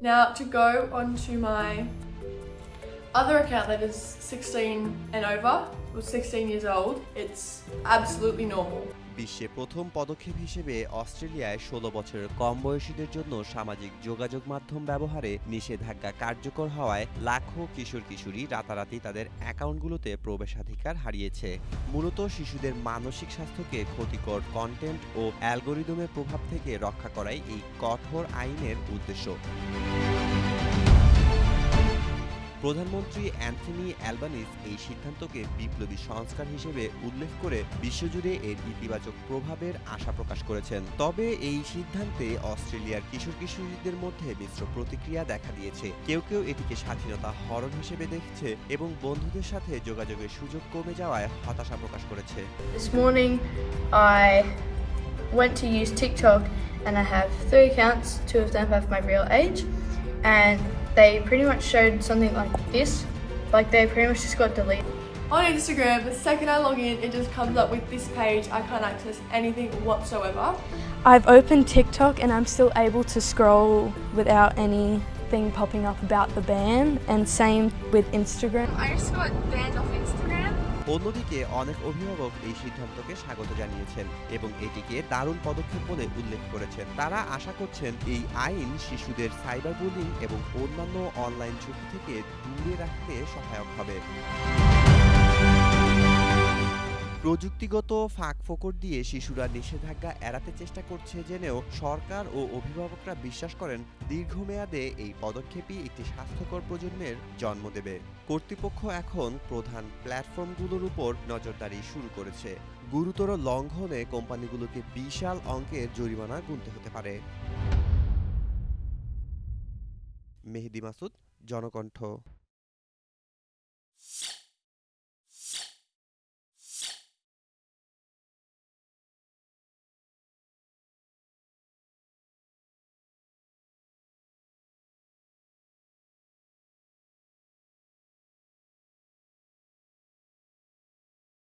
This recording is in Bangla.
Now to go onto my other account that is 16 and over, or 16 years old, it's absolutely normal. বিশ্বে প্রথম পদক্ষেপ হিসেবে অস্ট্রেলিয়ায় 16 বছরের কম বয়সীদের জন্য সামাজিক যোগাযোগ মাধ্যম ব্যবহারে নিষেধাজ্ঞা কার্যকর হওয়ায় লাখো কিশোর কিশোরী রাতারাতি তাদের অ্যাকাউন্টগুলোতে প্রবেশাধিকার হারিয়েছে। মূলত শিশুদের মানসিক স্বাস্থ্যকে ক্ষতিকর কন্টেন্ট ও অ্যালগোরিদমের প্রভাব থেকে রক্ষা করাই এই কঠোর আইনের উদ্দেশ্য। প্রধানমন্ত্রী অ্যান্থনি অ্যালবানিজ এই সিদ্ধান্তকে বিপ্লবী সংস্কার হিসেবে উল্লেখ করে বিশ্বজুড়ে এর ইতিবাচক প্রভাবের আশা প্রকাশ করেছেন। তবে এই সিদ্ধান্তে অস্ট্রেলিয়ার কিশোর কিশোরীদের মধ্যে মিশ্র প্রতিক্রিয়া দেখা দিয়েছে। কেউ কেউ এটিকে স্বাধীনতা হরণ হিসেবে দেখছে এবং বন্ধুদের সাথে যোগাযোগের সুযোগ কমে যাওয়ায় হতাশা প্রকাশ করেছে। This morning I went to use TikTok and I have 3 accounts. 2 of them have my real age, and they pretty much showed something like this, like they pretty much just got deleted. On Instagram, the second I log in, it just comes up with this page. I can't access anything whatsoever. I've opened TikTok and I'm still able to scroll without anything popping up about the ban, and same with Instagram. I just got banned off Instagram. অন্যদিকে অনেক অভিভাবক এই সিদ্ধান্তকে স্বাগত জানিয়েছেন এবং এটিকে দারুণ পদক্ষেপ বলে উল্লেখ করেছেন। তারা আশা করছেন এই আইন শিশুদের সাইবার বুলিং এবং অন্যান্য অনলাইন ঝুঁকি থেকে দূরে রাখতে সহায়ক হবে। প্রযুক্তিগত ফাঁকফোকর দিয়ে শিশুরা নিষেধাজ্ঞা এড়াতে চেষ্টা করছে জেনেও সরকার ও অভিভাবকরা বিশ্বাস করেন দীর্ঘমেয়াদে এই পদক্ষেপই একটি স্বাস্থ্যকর প্রজন্মের জন্ম দেবে। কর্তৃপক্ষ এখন প্রধান প্ল্যাটফর্মগুলোর উপর নজরদারি শুরু করেছে। গুরুতর লঙ্ঘনে কোম্পানিগুলোকে বিশাল অঙ্কের জরিমানা গুনতে হতে পারে। মেহেদি মাসুদ, জনকণ্ঠ।